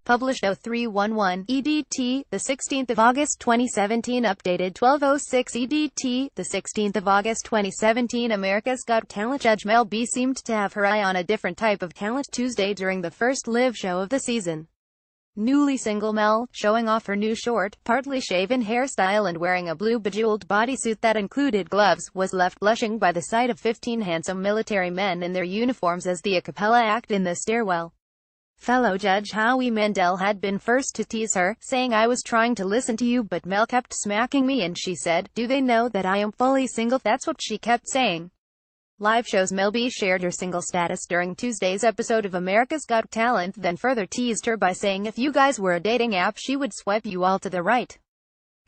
Published 0311 EDT, the 16th of August 2017. Updated 1206 EDT, the 16th of August 2017. America's Got Talent judge Mel B seemed to have her eye on a different type of talent Tuesday during the first live show of the season. Newly single Mel, showing off her new short, partly shaven hairstyle and wearing a blue bejeweled bodysuit that included gloves, was left blushing by the sight of 15 handsome military men in their uniforms as the a cappella act In The Stairwell. Fellow judge Howie Mandel had been first to tease her, saying, "I was trying to listen to you but Mel kept smacking me," and she said, "Do they know that I am fully single?" That's what she kept saying. Live shows Mel B shared her single status during Tuesday's episode of America's Got Talent, then further teased her by saying if you guys were a dating app she would swipe you all to the right.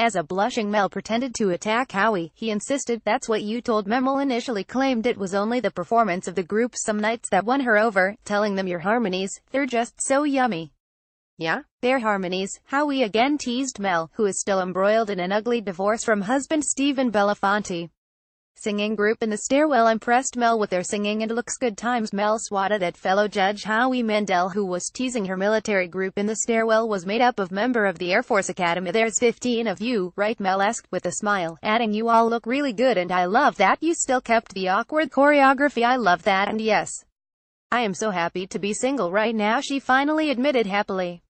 As a blushing Mel pretended to attack Howie, he insisted, "That's what you told me." Mel initially claimed it was only the performance of the group some nights that won her over, telling them your harmonies, they're just so yummy. Yeah, their harmonies. Howie again teased Mel, who is still embroiled in an ugly divorce from husband Stephen Belafonte. Singing group In The Stairwell impressed Mel with their singing and looks good times. Mel swatted at fellow judge Howie Mandel, who was teasing her military group In The Stairwell was made up of member of the Air Force Academy. "There's 15 of you, right?" Mel asked with a smile, adding, "You all look really good and I love that you still kept the awkward choreography. I love that, and yes, I am so happy to be single right now," she finally admitted happily.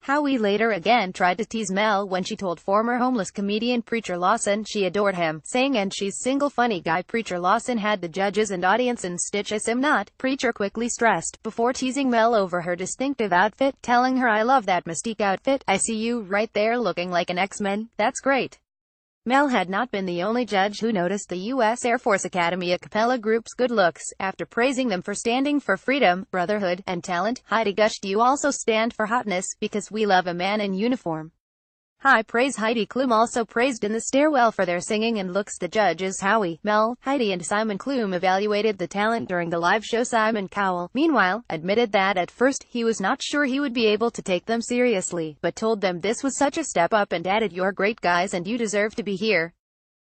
Howie later again tried to tease Mel when she told former homeless comedian Preacher Lawson she adored him, saying, "And she's single." Funny guy. Preacher Lawson had the judges and audience in stitches. "I'm not," Preacher quickly stressed, before teasing Mel over her distinctive outfit, telling her, "I love that Mystique outfit. I see you right there looking like an X-Men. That's great." Mel had not been the only judge who noticed the U.S. Air Force Academy a cappella group's good looks. After praising them for standing for freedom, brotherhood, and talent, Heidi gushed, "You also stand for hotness, because we love a man in uniform." High praise. Heidi Klum also praised In The Stairwell for their singing and looks. The judges Howie, Mel, Heidi and Simon Klum evaluated the talent during the live show. Simon Cowell, meanwhile, admitted that at first he was not sure he would be able to take them seriously, but told them this was such a step up and added, "You're great guys and you deserve to be here.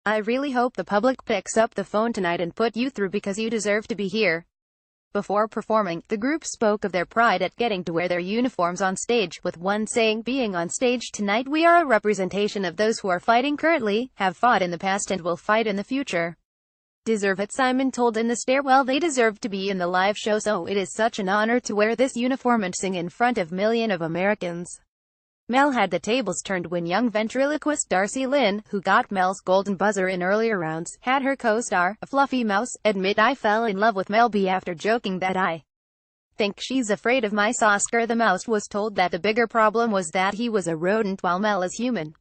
I really hope the public picks up the phone tonight and put you through because you deserve to be here." Before performing, the group spoke of their pride at getting to wear their uniforms on stage, with one saying, "Being on stage tonight, we are a representation of those who are fighting currently, have fought in the past and will fight in the future." Deserve it. Simon told In The Stairwell they deserve to be in the live show, so it is such an honor to wear this uniform and sing in front of millions of Americans. Mel had the tables turned when young ventriloquist Darcy Lynn, who got Mel's golden buzzer in earlier rounds, had her co-star, a fluffy mouse, admit, "I fell in love with Mel B after joking that I think she's afraid of mice." Oscar the mouse was told that the bigger problem was that he was a rodent while Mel is human.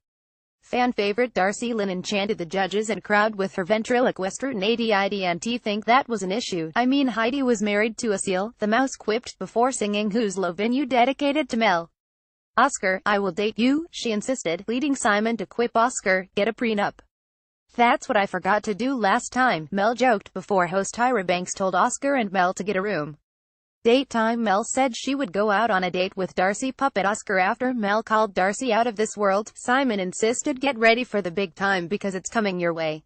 Fan favorite Darcy Lynn enchanted the judges and crowd with her ventriloquist routine. "I didn't think that was an issue. I mean, Heidi was married to a seal," the mouse quipped, before singing "Whose Love Been You" dedicated to Mel. "Oscar, I will date you," she insisted, leading Simon to quip, "Oscar, get a prenup. That's what I forgot to do last time," Mel joked, before host Tyra Banks told Oscar and Mel to get a room. Date time. Mel said she would go out on a date with Darcy puppet Oscar after Mel called Darcy out of this world. Simon insisted, "Get ready for the big time because it's coming your way.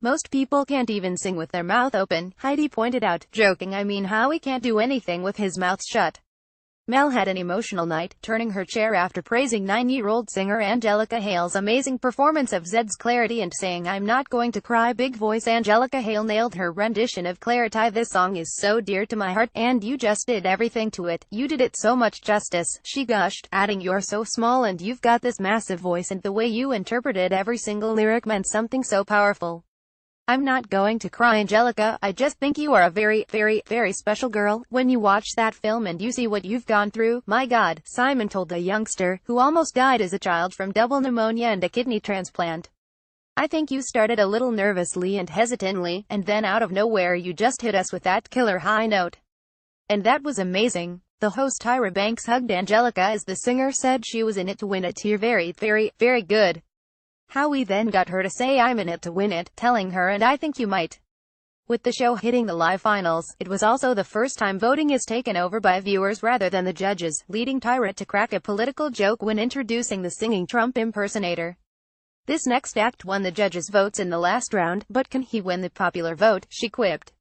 Most people can't even sing with their mouth open," Heidi pointed out, joking, "I mean, Howie can't do anything with his mouth shut." Mel had an emotional night, turning her chair after praising 9-year-old singer Angelica Hale's amazing performance of Zed's Clarity and saying, "I'm not going to cry." Big voice. Angelica Hale nailed her rendition of Clarity. "This song is so dear to my heart, and you just did everything to it. You did it so much justice," she gushed, adding, "You're so small and you've got this massive voice, and the way you interpreted every single lyric meant something so powerful. I'm not going to cry, Angelica. I just think you are a very, very, very special girl. When you watch that film and you see what you've gone through, my God," Simon told the youngster, who almost died as a child from double pneumonia and a kidney transplant. "I think you started a little nervously and hesitantly, and then out of nowhere you just hit us with that killer high note. And that was amazing." The host Tyra Banks hugged Angelica as the singer said she was in it to win it. "You're very, very, very good." Howie then got her to say, "I'm in it to win it," telling her, "And I think you might." With the show hitting the live finals, it was also the first time voting is taken over by viewers rather than the judges, leading Tyra to crack a political joke when introducing the singing Trump impersonator. "This next act won the judges' votes in the last round, but can he win the popular vote?" she quipped.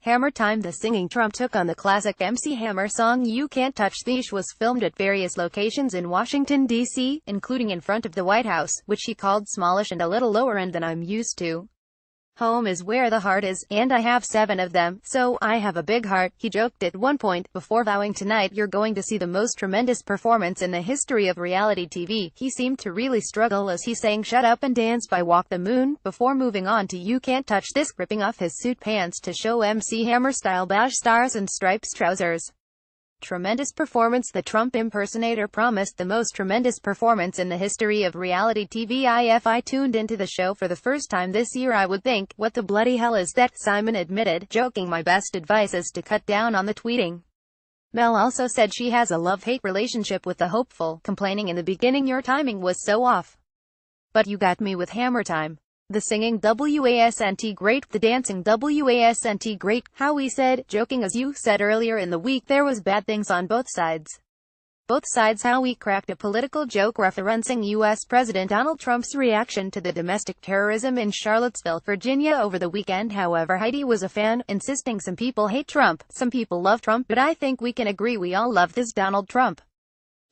Hammer Time. The singing Trump took on the classic MC Hammer song You Can't Touch This was filmed at various locations in Washington, D.C., including in front of the White House, which he called smallish and a little lower end than I'm used to. Home is where the heart is, and I have 7 of them, so I have a big heart, he joked at one point, before vowing tonight you're going to see the most tremendous performance in the history of reality TV. He seemed to really struggle as he sang Shut Up and Dance by Walk the Moon, before moving on to You Can't Touch This, ripping off his suit pants to show MC Hammer style beige stars and stripes trousers. Tremendous performance. The Trump impersonator promised the most tremendous performance in the history of reality TV. If I tuned into the show for the first time this year I would think, what the bloody hell is that, Simon admitted, joking. My best advice is to cut down on the tweeting. Mel also said she has a love-hate relationship with the hopeful, complaining in the beginning your timing was so off. But you got me with Hammer Time. The singing wasn't great, the dancing wasn't great, Howie said, joking. As you said earlier in the week, there was bad things on both sides. Howie cracked a political joke referencing U.S. President Donald Trump's reaction to the domestic terrorism in Charlottesville, Virginia over the weekend. However, Heidi was a fan, insisting some people hate Trump, some people love Trump, but I think we can agree we all love this Donald Trump.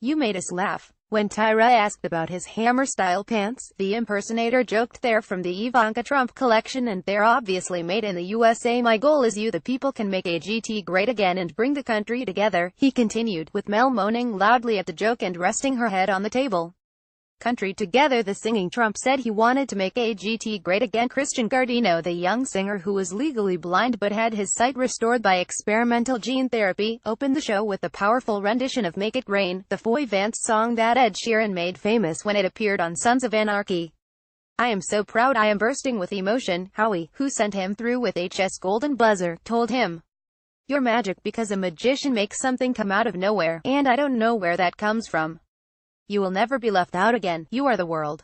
You made us laugh. When Tyra asked about his Hammer-style pants, the impersonator joked they're from the Ivanka Trump collection and they're obviously made in the USA. My goal is you the people can make AGT great again and bring the country together, he continued, with Mel moaning loudly at the joke and resting her head on the table. Country together. The singing Trump said he wanted to make AGT great again. Christian Guardino, the young singer who was legally blind but had his sight restored by experimental gene therapy, opened the show with a powerful rendition of Make It Rain, the Boy Vance song that Ed Sheeran made famous when it appeared on Sons of Anarchy. I am so proud, I am bursting with emotion, Howie, who sent him through with HS Golden Buzzer, told him. You're magic because a magician makes something come out of nowhere, and I don't know where that comes from. You will never be left out again, you are the world.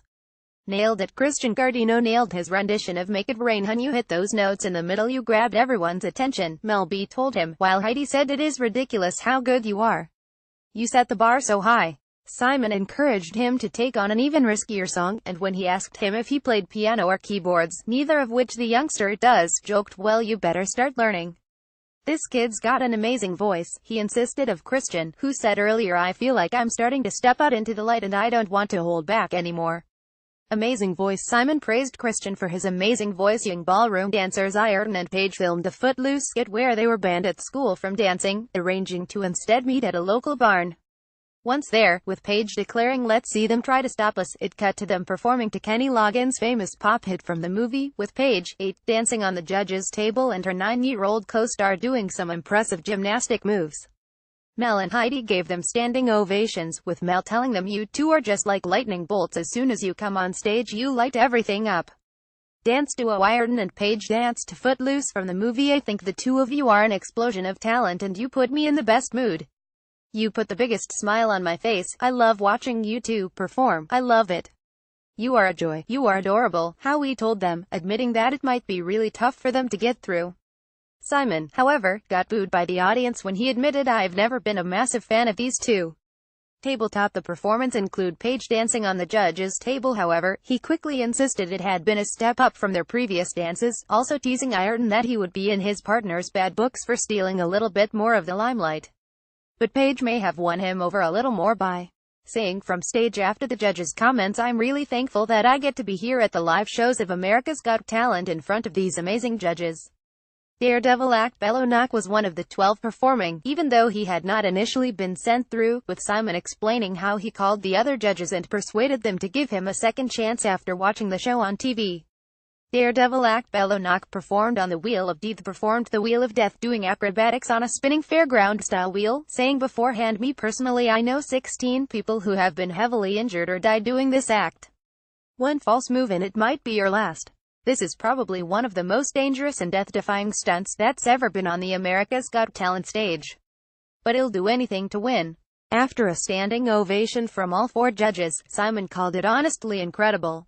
Nailed it. Christian Guardino nailed his rendition of Make It Rain. Hun, you hit those notes in the middle, you grabbed everyone's attention, Mel B told him, while Heidi said it is ridiculous how good you are. You set the bar so high. Simon encouraged him to take on an even riskier song, and when he asked him if he played piano or keyboards, neither of which the youngster does, joked, well you better start learning. This kid's got an amazing voice, he insisted of Christian, who said earlier, I feel like I'm starting to step out into the light and I don't want to hold back anymore. Amazing voice. Simon praised Christian for his amazing voice. Young ballroom dancers Iron and Paige filmed a Footloose skit where they were banned at school from dancing, arranging to instead meet at a local barn. Once there, with Paige declaring let's see them try to stop us, it cut to them performing to Kenny Loggins' famous pop hit from the movie, with Paige, 8, dancing on the judges' table and her 9-year-old co-star doing some impressive gymnastic moves. Mel and Heidi gave them standing ovations, with Mel telling them you two are just like lightning bolts, as soon as you come on stage you light everything up. Dance duo Iron and Paige danced to Footloose from the movie. I think the two of you are an explosion of talent and you put me in the best mood. You put the biggest smile on my face. I love watching you two perform. I love it. You are a joy. You are adorable, Howie told them, admitting that it might be really tough for them to get through. Simon, however, got booed by the audience when he admitted I've never been a massive fan of these two. Tabletop. The performance include Paige dancing on the judges' table. However, he quickly insisted it had been a step up from their previous dances, also teasing Iron that he would be in his partner's bad books for stealing a little bit more of the limelight. But Paige may have won him over a little more by saying from stage after the judges' comments, I'm really thankful that I get to be here at the live shows of America's Got Talent in front of these amazing judges. Daredevil act Bello Knock was one of the 12 performing, even though he had not initially been sent through, with Simon explaining how he called the other judges and persuaded them to give him a second chance after watching the show on TV. Daredevil act Bello Knock performed on the Wheel of Death. Performed the Wheel of Death, doing acrobatics on a spinning fairground-style wheel, saying beforehand, me personally I know 16 people who have been heavily injured or died doing this act. One false move and it might be your last. This is probably one of the most dangerous and death-defying stunts that's ever been on the America's Got Talent stage. But he'll do anything to win. After a standing ovation from all 4 judges, Simon called it honestly incredible.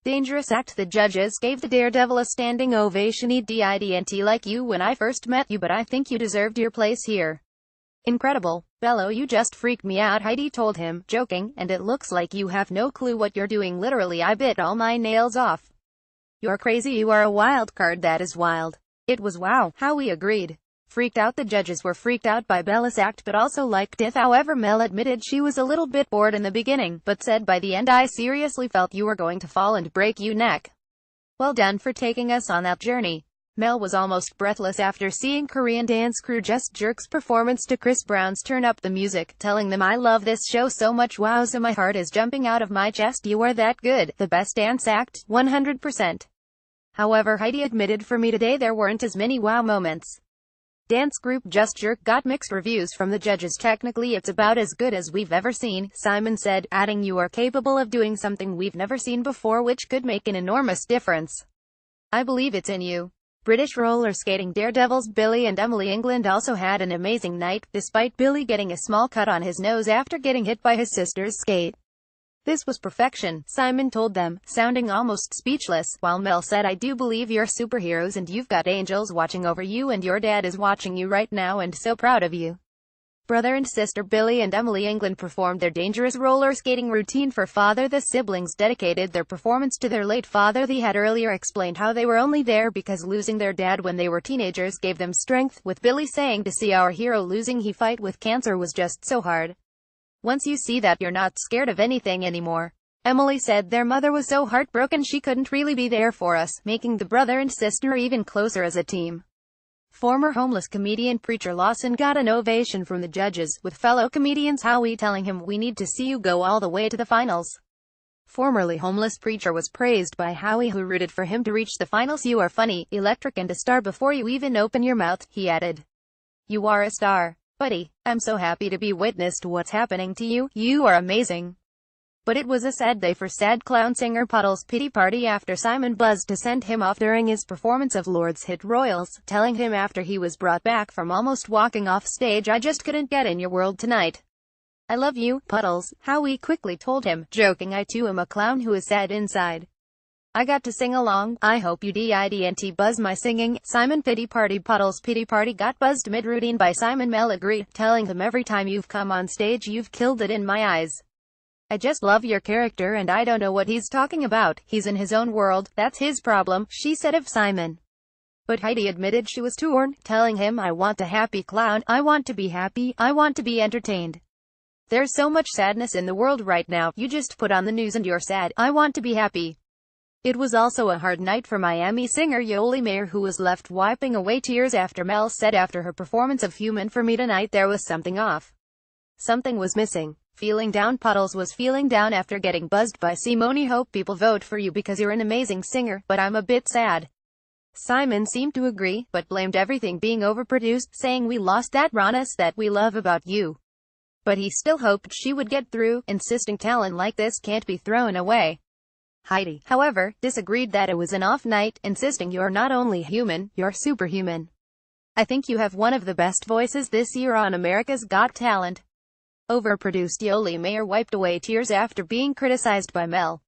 Dangerous act. The judges gave the Daredevil a standing ovation. He didn't like you when I first met you, but I think you deserved your place here. Incredible. Bello, you just freaked me out, Heidi told him, joking, and it looks like you have no clue what you're doing. Literally I bit all my nails off. You're crazy. You are a wild card. That is wild. It was wow, Howie agreed. Freaked out. The judges were freaked out by Bella's act but also liked it. However, Mel admitted she was a little bit bored in the beginning, but said by the end I seriously felt you were going to fall and break your neck. Well done for taking us on that journey. Mel was almost breathless after seeing Korean dance crew Just Jerk's performance to Chris Brown's Turn Up the Music, telling them I love this show so much, wow, so my heart is jumping out of my chest, you are that good, the best dance act, 100%. However, Heidi admitted for me today there weren't as many wow moments. Dance group Just Jerk got mixed reviews from the judges. Technically it's about as good as we've ever seen, Simon said, adding you are capable of doing something we've never seen before which could make an enormous difference. I believe it's in you. British roller skating daredevils Billy and Emily England also had an amazing night, despite Billy getting a small cut on his nose after getting hit by his sister's skate. This was perfection, Simon told them, sounding almost speechless, while Mel said I do believe you're superheroes and you've got angels watching over you and your dad is watching you right now and so proud of you. Brother and sister Billy and Emily England performed their dangerous roller skating routine for father. The siblings dedicated their performance to their late father. They had earlier explained how they were only there because losing their dad when they were teenagers gave them strength, with Billy saying to see our hero losing he fight with cancer was just so hard. Once you see that you're not scared of anything anymore. Emily said their mother was so heartbroken she couldn't really be there for us, making the brother and sister even closer as a team. Former homeless comedian Preacher Lawson got an ovation from the judges, with fellow comedians Howie telling him we need to see you go all the way to the finals. Formerly homeless Preacher was praised by Howie who rooted for him to reach the finals. You are funny, electric and a star before you even open your mouth, he added. You are a star. Buddy, I'm so happy to be witness to what's happening to you, you are amazing. But it was a sad day for sad clown singer Puddles' pity party after Simon buzzed to send him off during his performance of Lord's hit Royals, telling him after he was brought back from almost walking off stage I just couldn't get in your world tonight. I love you, Puddles, Howie quickly told him, joking I too am a clown who is sad inside. I got to sing along, I hope you didn't buzz my singing, Simon pity party. Puddles' pity party got buzzed mid-routine by Simon. Mel agreed, telling him every time you've come on stage you've killed it in my eyes. I just love your character and I don't know what he's talking about, he's in his own world, that's his problem, she said of Simon. But Heidi admitted she was torn, telling him I want a happy clown, I want to be happy, I want to be entertained. There's so much sadness in the world right now, you just put on the news and you're sad, I want to be happy. It was also a hard night for Miami singer Yoli Mayer who was left wiping away tears after Mel said after her performance of Human for Me tonight there was something off. Something was missing. Feeling down. Puddles was feeling down after getting buzzed by Simone. Hope people vote for you because you're an amazing singer, but I'm a bit sad. Simon seemed to agree, but blamed everything being overproduced, saying we lost that rawness that we love about you. But he still hoped she would get through, insisting talent like this can't be thrown away. Heidi, however, disagreed that it was an off night, insisting you're not only human, you're superhuman. I think you have one of the best voices this year on America's Got Talent. Overproduced. Yoli Mayer wiped away tears after being criticized by Mel.